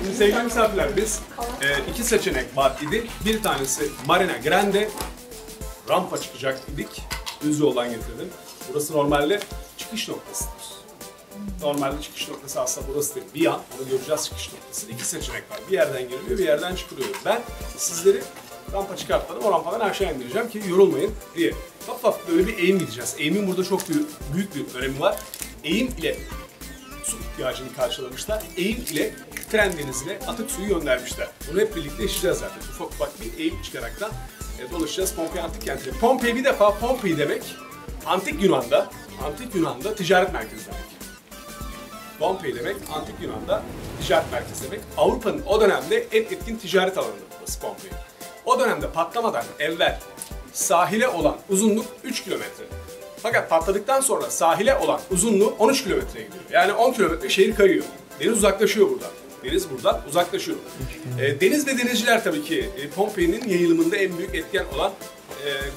Şimdi sevgili misafirler, biz iki seçenek var idi. Bir tanesi Marina Grande, rampa çıkacak idik. Düz yoldan getirdim. Burası normalde çıkış noktasıdır. Normalde çıkış noktası aslında burası değil. Bir yan, onu göreceğiz çıkış noktası. İki seçenek var. Bir yerden giriliyor, bir yerden çıkılıyor. Ben sizleri rampa çıkartmadım, o rampadan aşağı indireceğim ki yorulmayın diye. Hafif hafif böyle bir eğim gideceğiz. Eğimin burada çok büyük bir önemi var. Eğim ile su ihtiyacını karşılamışlar. Eğim ile tren denizine atık suyu göndermişler. Bunu hep birlikte yaşayacağız zaten. Ufak ufak bir eğim çıkaraktan dolaşacağız Pompei Antik Kenti'ne. Pompei bir defa Pompei demek Antik Yunan'da ticaret merkezi demek. Pompei demek Antik Yunan'da ticaret merkezi demek. Avrupa'nın o dönemde en etkin ticaret alanı burası Pompei. O dönemde patlamadan evvel sahile olan uzunluk 3 kilometre. Fakat patladıktan sonra sahile olan uzunluğu 13 kilometreye gidiyor. Yani 10 kilometre şehir kayıyor. Deniz uzaklaşıyor buradan. Deniz buradan uzaklaşıyor. Deniz ve denizciler tabii ki Pompei'nin yayılımında en büyük etken olan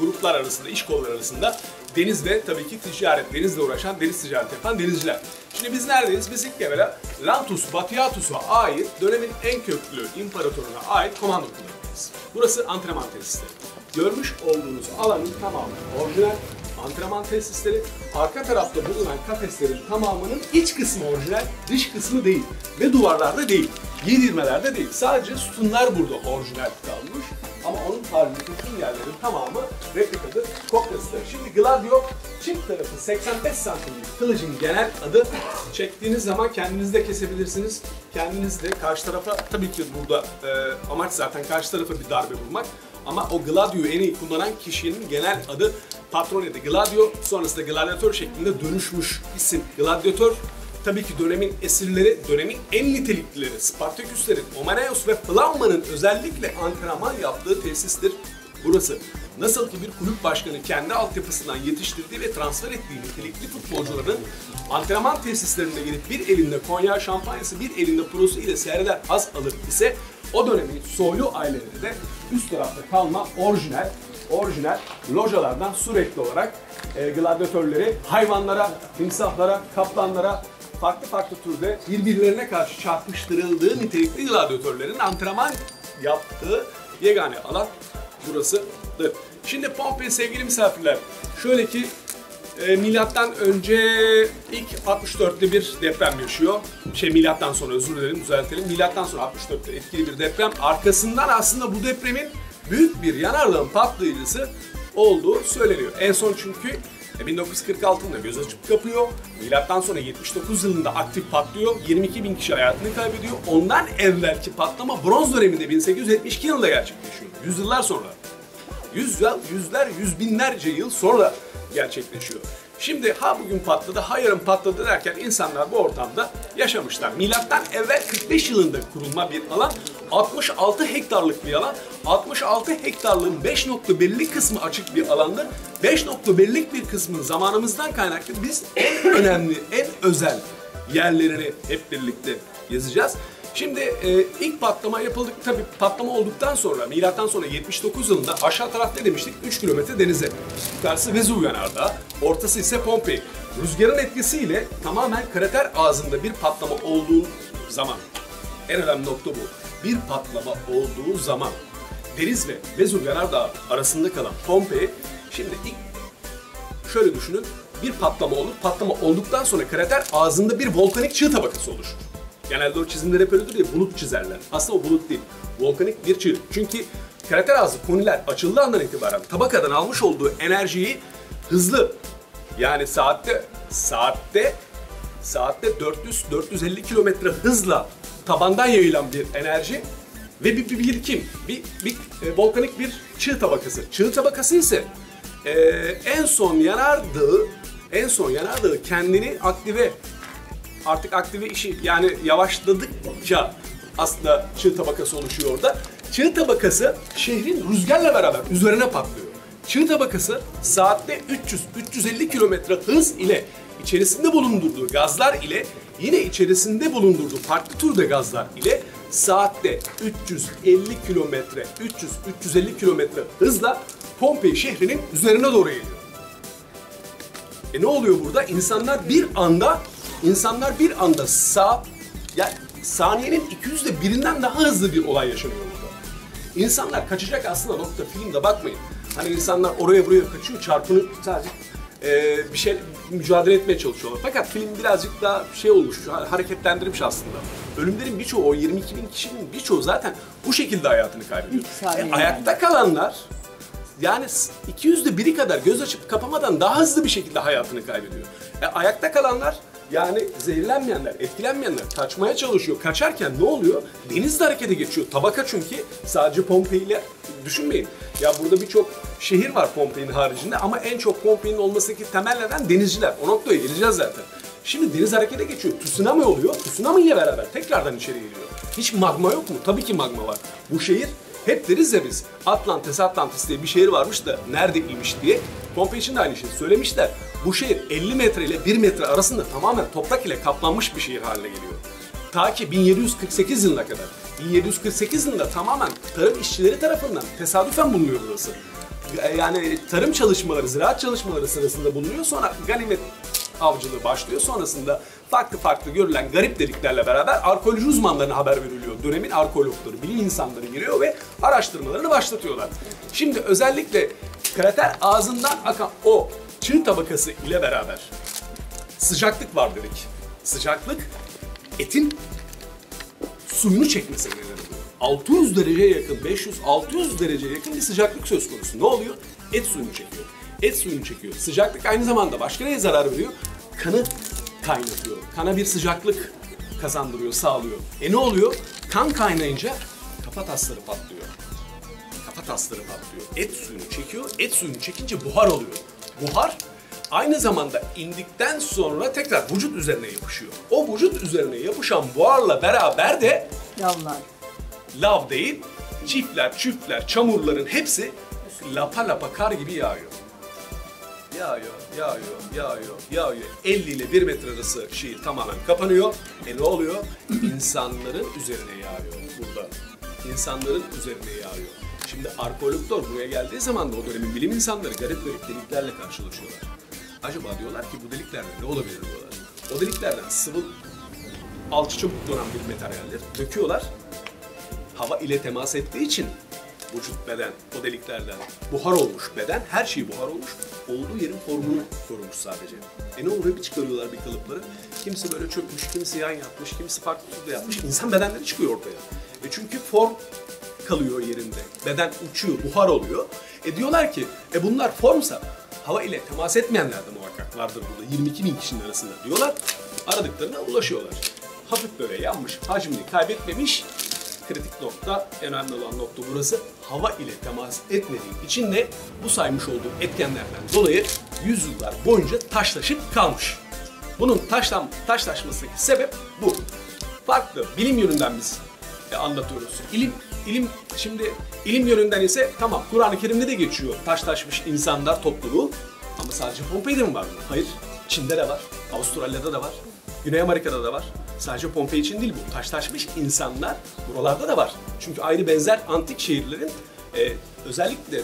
gruplar arasında, iş kolları arasında deniz ve tabii ki ticaret, denizle uğraşan, deniz ticareti yapan denizciler. Şimdi biz neredeyiz? Biz ilk evvela Lantus Batiatus'a ait, dönemin en köklü imparatoruna ait komando kullanıyoruz. Burası antrenman tesisleri. Görmüş olduğunuz alanın tamamı orijinal antrenman tesisleri. Arka tarafta bulunan kafeslerin tamamının iç kısmı orijinal, dış kısmı değil. Ve duvarlarda değil, giydirmelerde değil. Sadece sütunlar burada orijinal kalmış. Ama onun haricinde bütün yerlerin tamamı replikadır, kopyasıdır. Şimdi Gladio çift tarafı 85 santimlik kılıcın genel adı. Çektiğiniz zaman kendiniz de kesebilirsiniz. Kendiniz de karşı tarafa, tabii ki burada amaç zaten karşı tarafa bir darbe vurmak. Ama o Gladio'yu en iyi kullanan kişinin genel adı Patronide Gladio, sonrasında gladyatör şeklinde dönüşmüş isim Gladyatör. Tabii ki dönemin esirleri, dönemin en niteliklileri, Spartaküslerin, Omeneus ve Plauma'nın özellikle antrenman yaptığı tesistir burası. Nasıl ki bir kulüp başkanı kendi altyapısından yetiştirdiği ve transfer ettiği nitelikli futbolcuların antrenman tesislerinde gelip bir elinde Konya şampanyası, bir elinde prosu ile seyreder haz alır ise o dönemin soylu aileleri de üst tarafta kalma orijinal lojalardan sürekli olarak gladyatörleri hayvanlara, timsahlara, kaplanlara, farklı türde birbirlerine karşı çarpıştırıldığı nitelikli gladyatörlerin antrenman yaptığı yegane alan burasıdır. Şimdi Pompei sevgili misafirler, şöyle ki milattan önce ilk 64'te bir deprem yaşıyor. Milattan sonra özür dilerim, düzeltelim. Milattan sonra 64'te etkili bir deprem. Arkasından aslında bu depremin büyük bir yanardağın patlayıcısı olduğu söyleniyor. En son çünkü 1946'da göz açıp kapıyor. Milattan sonra 79 yılında aktif patlıyor. 22.000 kişi hayatını kaybediyor. Ondan evvelki patlama bronz döneminde 1872 yılında gerçekleşiyor. Yüzyıllar sonra. Yüz binlerce yıl sonra gerçekleşiyor. Şimdi bugün patladı, yarın patladı derken insanlar bu ortamda yaşamışlar. Milattan evvel 45 yılında kurulma bir alan, 66 hektarlık bir alan. 66 hektarlığın 5.1'lik kısmı açık bir alandır. 5.1'lik bir kısmın zamanımızdan kaynaklı biz en önemli, en özel yerlerini hep birlikte gezeceğiz. Şimdi ilk patlama yapıldık, tabii patlama olduktan sonra, milattan sonra 79 yılında aşağı taraf ne demiştik? 3 kilometre denize. Yukarısı Vezüv yanardağı, ortası ise Pompei. Rüzgarın etkisiyle tamamen krater ağzında bir patlama olduğu zaman, en önemli nokta bu. Bir patlama olduğu zaman deniz ve Vezüv yanardağı arasında kalan Pompei, şimdi ilk şöyle düşünün, bir patlama olur, patlama olduktan sonra krater ağzında bir volkanik çığ tabakası oluşur. Genelde o çizimler hep öyledir ya, bulut çizerler. Aslında o bulut değil, volkanik bir çığ. Çünkü krater ağzı koniler açıldığı andan itibaren tabakadan almış olduğu enerjiyi hızlı, yani saatte 400-450 kilometre hızla tabandan yayılan bir enerji ve bir birikim, bir volkanik bir çığ tabakası. Çığ tabakası ise en son yanardağı kendini aktive işi, yani yavaşladıkça aslında çığ tabakası oluşuyor orada. Çığ tabakası şehrin rüzgarla beraber üzerine patlıyor. Çığ tabakası saatte 300-350 kilometre hız ile içerisinde bulundurduğu gazlar ile yine içerisinde bulundurduğu farklı türde gazlar ile saatte 350 kilometre hızla Pompei şehrinin üzerine doğru geliyor. Ne oluyor burada? İnsanlar bir anda saniyenin 200'de 1'inden daha hızlı bir olay yaşanıyor burada. İnsanlar kaçacak aslında nokta filmde bakmayın. Hani insanlar oraya buraya kaçıyor, çarpınıp sadece bir şey mücadele etmeye çalışıyorlar. Fakat film birazcık daha şey olmuş, hareketlendirmiş aslında. Ölümlerin birçoğu, o 22 bin kişinin birçoğu zaten bu şekilde hayatını kaybediyor. Ayakta kalanlar, yani 200'de 1'i kadar göz açıp kapamadan daha hızlı bir şekilde hayatını kaybediyor. Ayakta kalanlar, yani zehirlenmeyenler, etkilenmeyenler kaçmaya çalışıyor. Kaçarken ne oluyor? Deniz de harekete geçiyor. Tabaka çünkü sadece Pompei ile düşünmeyin. Ya burada birçok şehir var Pompei'nin haricinde ama en çok Pompei'nin olmasındaki temel neden denizciler. O noktaya geleceğiz zaten. Şimdi deniz harekete geçiyor. Tsunami oluyor. Tsunami ile beraber tekrardan içeri giriyor. Hiç magma yok mu? Tabii ki magma var. Bu şehir, hep deriz ya biz, Atlantis diye bir şehir varmış da neredeymiş diye. Pompei için de aynı şeyi söylemişler. Bu şehir 50 metre ile 1 metre arasında tamamen toprak ile kaplanmış bir şehir haline geliyor. Ta ki 1748 yılına kadar. 1748 yılında tamamen tarım işçileri tarafından tesadüfen bulunuyor burası. Yani tarım çalışmaları, ziraat çalışmaları sırasında bulunuyor. Sonra ganimet avcılığı başlıyor. Sonrasında farklı görülen garip deliklerle beraber arkeoloji uzmanlarına haber veriliyor. Dönemin arkeologları, bilim insanları giriyor ve araştırmalarını başlatıyorlar. Şimdi özellikle krater ağzından akan o çığ tabakası ile beraber sıcaklık var dedik. Sıcaklık etin suyunu çekmesine neden oluyor. 600 dereceye yakın, 500-600 dereceye yakın bir sıcaklık söz konusu. Ne oluyor? Et suyunu çekiyor. Et suyunu çekiyor. Sıcaklık aynı zamanda başka neye zarar veriyor? Kanı kaynatıyor. Kana bir sıcaklık kazandırıyor, sağlıyor. Ne oluyor? Kan kaynayınca kafa tasları patlıyor. Kafa tasları patlıyor. Et suyunu çekiyor. Et suyunu çekince buhar oluyor. Buhar aynı zamanda indikten sonra tekrar vücut üzerine yapışıyor. O vücut üzerine yapışan buharla beraber de Lavlar. lav değil, çiftler, çamurların hepsi lapa kar gibi yağıyor. Yağıyor. 50 ile 1 metre arası şehir tamamen kapanıyor. Ne oluyor? İnsanların üzerine yağıyor burada. İnsanların üzerine yağıyor. Şimdi arkeologlar buraya geldiği zaman da o dönemin bilim insanları garip deliklerle karşılaşıyorlar. Acaba diyorlar ki bu deliklerde ne olabilir diyorlar. O deliklerden sıvı alçı çabuk donan bir materyaller döküyorlar. Hava ile temas ettiği için vücut, beden, o deliklerden buhar olmuş beden, her şey buhar olmuş. Olduğu yerin formunu korumuş sadece. Ne oluyor? Bir çıkarıyorlar bir kalıpları. Kimisi böyle çökmüş, kimisi yan yatmış, kimisi farklı türde yapmış. İnsan bedenleri çıkıyor ortaya. Çünkü form kalıyor yerinde. Beden uçuyor, buhar oluyor. Diyorlar ki bunlar formsa hava ile temas etmeyenler de muhakkak vardır burada. 22 bin kişinin arasında diyorlar. Aradıklarına ulaşıyorlar. Hafif böyle yanmış, hacmini kaybetmemiş. Kritik nokta, en önemli olan nokta burası. Hava ile temas etmediği için de bu saymış olduğum etkenlerden dolayı yüzyıllar boyunca taşlaşıp kalmış. Bunun taşlaşmasındaki sebep bu. Farklı bilim yönünden biz anlatıyoruz. İlim yönünden ise tamam, Kur'an-ı Kerim'de de geçiyor taşlaşmış insanlar topluluğu. Ama sadece Pompei'de mi var bu? Hayır. Çin'de de var, Avustralya'da da var, Güney Amerika'da da var. Sadece Pompei için değil bu. Taşlaşmış insanlar buralarda da var. Çünkü ayrı benzer antik şehirlerin özellikle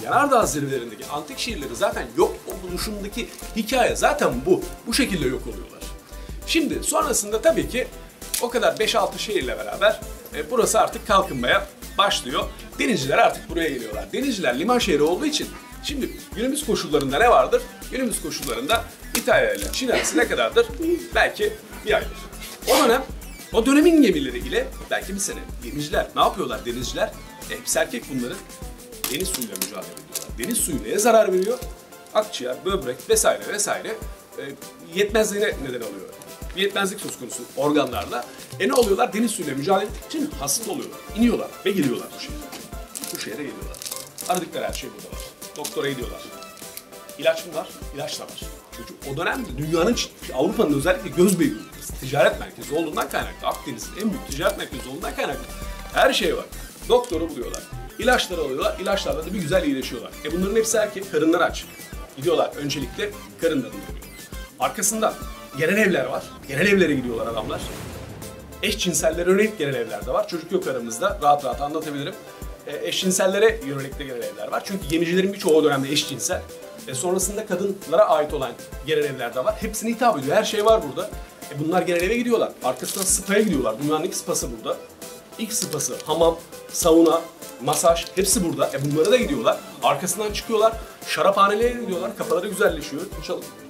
yanardağ zirvelerindeki antik şehirleri zaten yok oluşundaki hikaye zaten bu. Bu şekilde yok oluyorlar. Şimdi sonrasında tabii ki o kadar 5-6 şehirle beraber burası artık kalkınmaya başlıyor. Denizciler artık buraya geliyorlar. Denizciler liman şehri olduğu için şimdi günümüz koşullarında ne vardır? Günümüz koşullarında İtalya ile Çin arası ne kadardır? Belki bir aydır. O dönemin gemileri ile belki bir sene. Denizciler ne yapıyorlar denizciler? Hepsi erkek bunların. Deniz suyuyla mücadele ediyorlar. Deniz suyu neye zarar veriyor? Akciğer, böbrek vesaire yetmezliğine neden oluyor. Bir yetmezlik söz konusu organlarla. Ne oluyorlar? Deniz suyuyla mücadele ettiği için hasta oluyorlar. İniyorlar ve geliyorlar bu şehre. Bu şehre geliyorlar. Aradıkları her şey burada var. Doktora gidiyorlar. İlaç mı var? İlaç da var. Çünkü o dönemde dünyanın, Avrupa'nın özellikle Gözbeyi ticaret merkezi olduğundan kaynaklı, Akdeniz'in en büyük ticaret merkezi olduğundan kaynaklı her şey var. Doktoru buluyorlar. İlaçları alıyorlar. İlaçlarla da bir güzel iyileşiyorlar. Bunların hepsi erkek, karınları aç. Gidiyorlar öncelikle karınlarını buluyorlar. Arkasından genel evler var. Genel evlere gidiyorlar adamlar. Eşcinsellere yönelik genel evler de var. Çocuk yok aramızda. Rahat anlatabilirim. Eşcinsellere yönelik de genel evler var. Çünkü gemicilerin birçoğu o dönemde eşcinsel. Sonrasında kadınlara ait olan genel evler de var. Hepsine hitap ediyor. Her şey var burada. Bunlar genel eve gidiyorlar. Arkasından spa'ya gidiyorlar. Dünyanın ilk spası burada. İlk spası, hamam, sauna, masaj hepsi burada. Bunlara da gidiyorlar. Arkasından çıkıyorlar. Şaraphanelere gidiyorlar. Kafaları güzelleşiyor.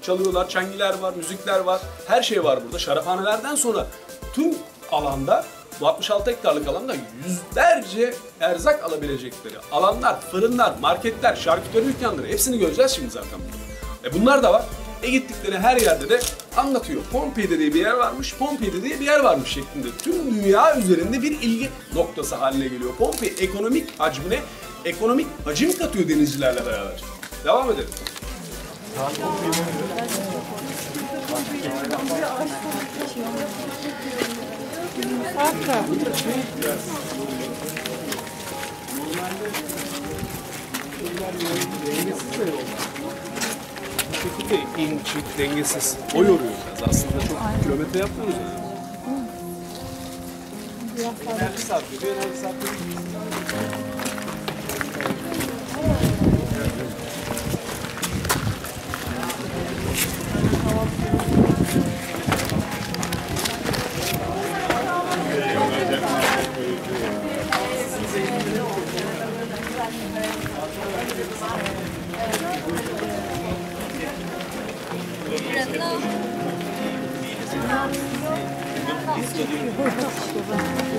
Çalıyorlar. Çengiler var, müzikler var. Her şey var burada. Şaraphanelerden sonra tüm alanda, bu 66 hektarlık alanda yüzlerce erzak alabilecekleri alanlar, fırınlar, marketler, şarküteri dükkanları hepsini göreceğiz şimdi zaten. Bunlar da var. Gittikleri her yerde de anlatıyor. Pompei dediği bir yer varmış, Pompei dediği bir yer varmış şeklinde. Tüm dünya üzerinde bir ilgi noktası haline geliyor. Pompei ekonomik hacim katıyor denizcilerle beraber. Devam edelim. Şekilde in, çık, dengesiz. O yoruyor biraz. Aslında çok kilometre yapmıyoruz yani. Enerji sarfıyor. Bir enerji sarfıyor.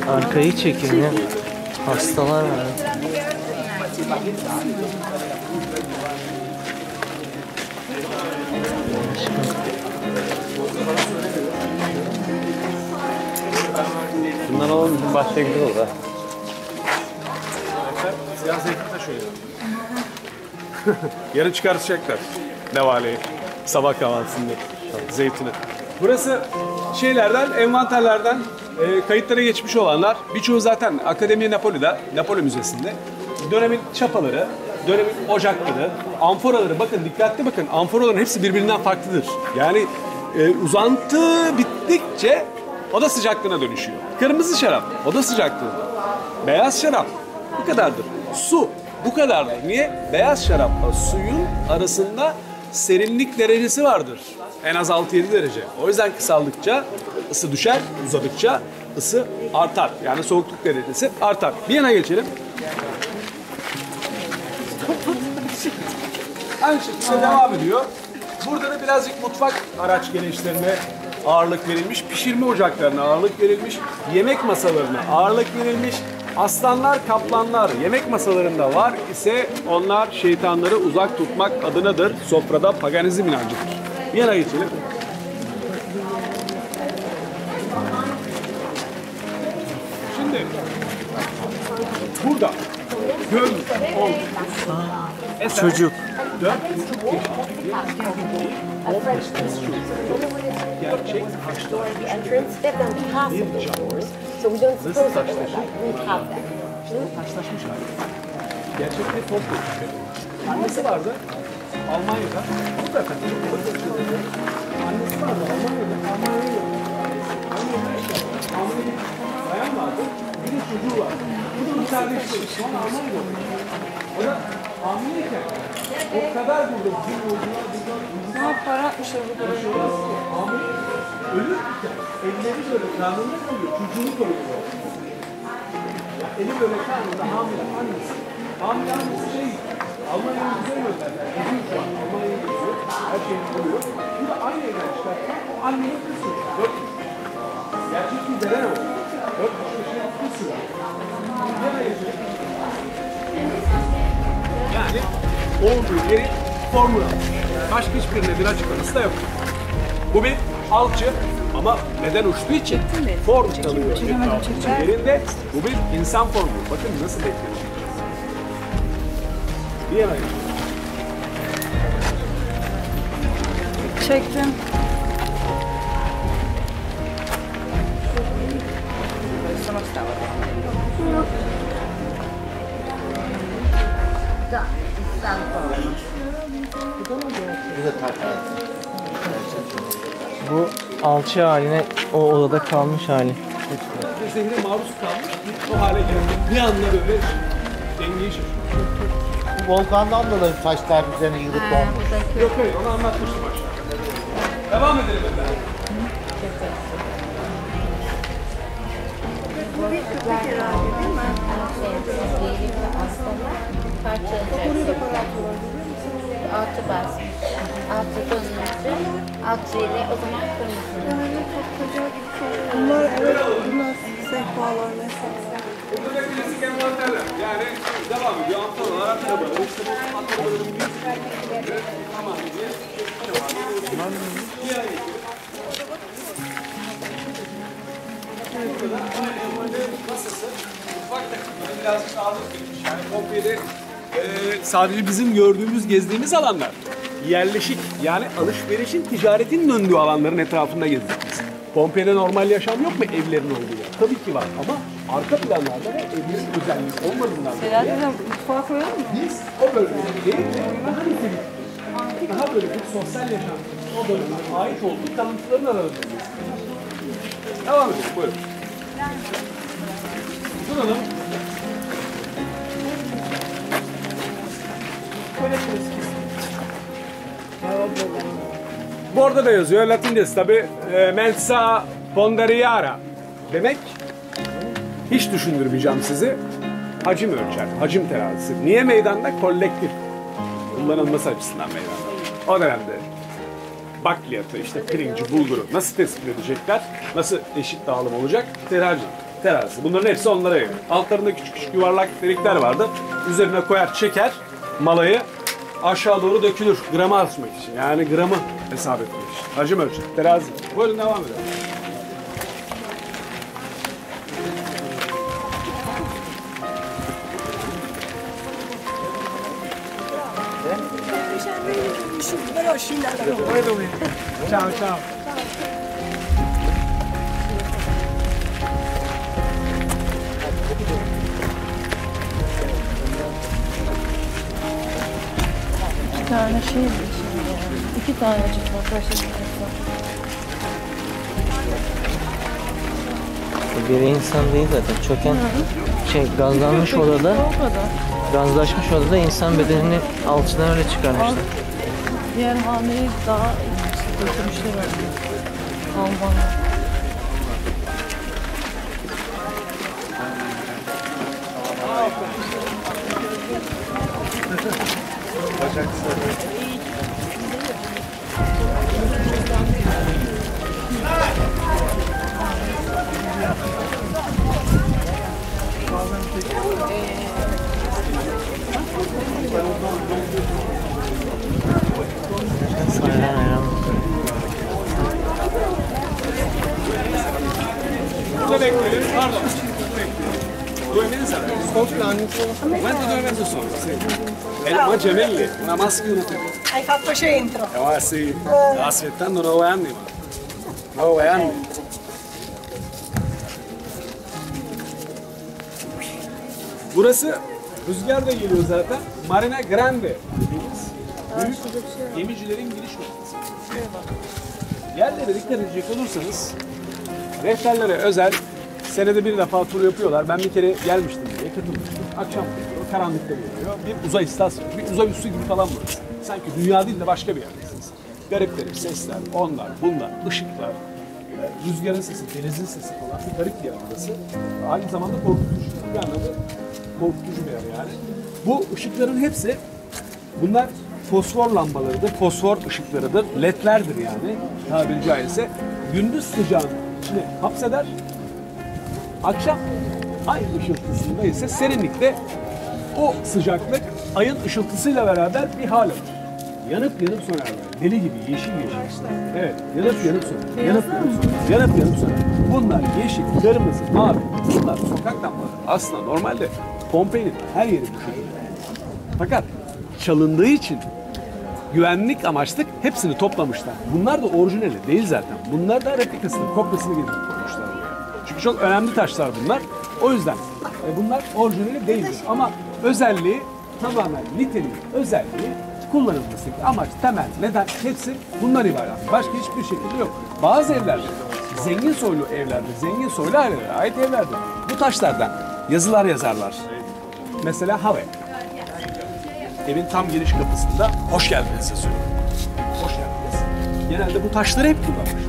Arkayı çekin ya. Hastalar var. Bunlar alalım, bizim bahçeye güzel olur ha. Siyah zeytin de şöyle. Yarın çıkartacaklar nevaleyi. Sabah kahvaltısında zeytini. Burası şeylerden, envanterlerden kayıtlara geçmiş olanlar. Birçoğu zaten Akademi Napoli'de, Napoli Müzesi'nde. Dönemin çapaları, dönemin ocakları, amforaları. Bakın dikkatli bakın. Amforaların hepsi birbirinden farklıdır. Yani uzantı bittikçe oda sıcaklığına dönüşüyor. Kırmızı şarap oda sıcaklığında. Beyaz şarap bu kadardır. Su bu kadardır. Niye? Beyaz şarapla suyun arasında serinlik derecesi vardır. En az 6-7 derece. O yüzden kısaldıkça ısı düşer, uzadıkça ısı artar. Yani soğukluk derecesi artar. Bir yana geçelim. Aynı şekilde devam ediyor. Burada da birazcık mutfak araç gereçlerine ağırlık verilmiş. Pişirme ocaklarına ağırlık verilmiş. Yemek masalarına ağırlık verilmiş. Aslanlar, kaplanlar yemek masalarında var ise onlar şeytanları uzak tutmak adınadır. Sofrada paganizm inancıdır. Bir yana geçelim. Şimdi burada göl olduğu Çocuk. 4,5 gerçek taşlaşmış hali. Gerçekte top geçiyor. Annesi vardı Almanya'da. Bu da efendim. Annesi vardı Almanya'da. Almanya'da bayan vardı. Bir de çocuğu vardı. Bu da bir kardeşleri. Şu an Almanya'da. O da hamileyken o kadar burada bizim yolcular buradan Para atmışlar burada. hamile ölürken elleri böyle karnında koyuyor, çocuğunu koyuyor. Eli böyle karnında hamile annesi. Hamile annesi Almanya'ya bize gönderdiler. Geziyor şu an. Almanya'ya geziyor. Her şeyini koyuyor. Bu da aynı evden çıkarken o annenin kızı. Gerçek bir deden o. 4 yaşında kızı. Yana yazıyor. Yani olduğu yeri formül almış. Başka hiçbirine bir açıklaması da yok. Bu bir alçı ama beden uçtuğu için form kalıyor etrafının yerinde. Bu bir insan formu. Bakın nasıl bekliyor. Bir yana geçiyor. Çektim. Bu alçı haline, o odada kalmış hali. Zehre maruz kalmış, o hale geldi. Bir anda böyle dengeyi şaşırıyor. Volkandan dolayı taşlar üzerine yığılıp donmuş. Yok hayır, onu anlatmıştım aşağıda. Devam edelim efendim. herhalde değil mi? Diyelim hastalar parçalayacak. Oraya da para atıyorlar görüyor musun? Altı basmış. Altı dönünce akciğeri o zaman kırmızı. Yani çok koca bir şey. Bunlar evet, bunlar sehpalar mesela. Burada da klasik envanterler. Yani devam ediyor. Antren olarak da böyle. İşte bu antrenörün bir tamam diye. Burada envanterin masası. Mutfak takımları birazcık ağırlık bitmiş. Yani Pompei'de sadece bizim gördüğümüz, gezdiğimiz alanlar. Yerleşik yani alışverişin, ticaretin döndüğü alanların etrafında gezdik biz. Pompei'de normal yaşam yok mu evlerin olduğu yer? Tabii ki var ama arka planlarda da evlerin özelliği olmadığından dolayı Mutfağa koyalım mı? biz o bölgede değil de daha böyle bir sosyal yaşam o bölgeye ait olduğu kalıntıların arasındayız. Devam edelim buyurun. Duralım. Bu arada da yazıyor Latincesi tabi mensa ponderiara demek hiç düşündürmeyeceğim sizi. Hacim ölçer, hacim terazisi. Niye meydanda? Kolektif kullanılması açısından meydanda. O dönemde bakliyatı, işte pirinci, bulguru nasıl tespit edecekler? Nasıl eşit dağılım olacak? Terazisi. Bunların hepsi onlara yönelik. Altlarında küçük küçük yuvarlak delikler vardı. Üzerine koyar, çeker malayı aşağı doğru dökülür. Grama atmak için. Yani gramı hesap etmek için. Hacim ölçer, terazi. Buyurun devam edelim. Ciao, ciao. İki tane şey mi? İki tane çıkmak başladı. Biri insan değil zaten. Çöken gazlanmış odada, O kadar. gazlaşmış odada insan bedenini alçıdan öyle çıkarmışlar. Diğer haneyi daha götürmüşler öyle. Almanlar. Aynen aynen. Burada bekleyelim. Pardon. Due mesi quanto dove mezzo sono? Sì. Ma gemelli, una maschera e una femmina. Hai fatto centro. Ah sì, aspettando 9 anni. 9 anni. Burası rüzgar da geliyor zaten. Marina Grande dediğimiz büyük gemicilerin giriş noktası. Yerlere dikkat edecek olursanız rehberlere özel senede bir defa tur yapıyorlar. Ben bir kere gelmiştim diye katılmıştım. Akşam karanlıkta geliyor. Bir uzay istasyonu, bir uzay üssü gibi falan burası. Sanki dünya değil de başka bir yerdesiniz. Garip garip sesler, onlar, bunlar, ışıklar, rüzgarın sesi, denizin sesi falan. Bir garip bir yer burası. Aynı zamanda korkutucu. Bir anlamda korkutucu bir yer yani. Bu ışıkların hepsi, bunlar fosfor lambalarıdır, fosfor ışıklarıdır, ledlerdir yani tabiri caizse. Gündüz sıcağını içine hapseder, akşam ay ışıltısında ise serinlikte o sıcaklık ayın ışıltısıyla beraber bir hal alır. Yanıp yanıp söner. Deli gibi yeşil yeşil. Evet, yanıp yanıp söner. Yanıp yanıp söner. Yanıp yanıp söner. Bunlar yeşil, kırmızı, mavi. Bunlar sokak lambaları. Aslında normalde Pompei'nin her yeri bu şekilde. Fakat çalındığı için güvenlik amaçlı hepsini toplamışlar. Bunlar da orijinali değil zaten. Bunlar da replikasını, kopyasını getirip koymuşlar buraya. Çünkü çok önemli taşlar bunlar. O yüzden bunlar orijinali değildir. Ama özelliği tamamen niteliği, özelliği, kullanılmasındaki amaç, temel, neden hepsi bunlar ibaret. Başka hiçbir şekilde yok. Bazı evlerde, zengin soylu evlerde, zengin soylu ailelere ait evlerde bu taşlardan yazılar yazarlar. Mesela Have. Evin tam giriş kapısında hoş geldiniz yazıyor. Hoş geldiniz. Genelde bu taşları hep kullanmışlar.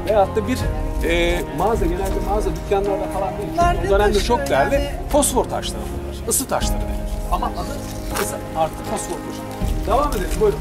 Veyahut da bir Genelde mağaza dükkanlarda falan değil. Bunlar Çünkü ne o dönemde taşı çok değerli yani? fosfor taşları bunlar. Isı taşları denir. Ama adı ısı artı fosfor taşı. Devam edelim buyurun.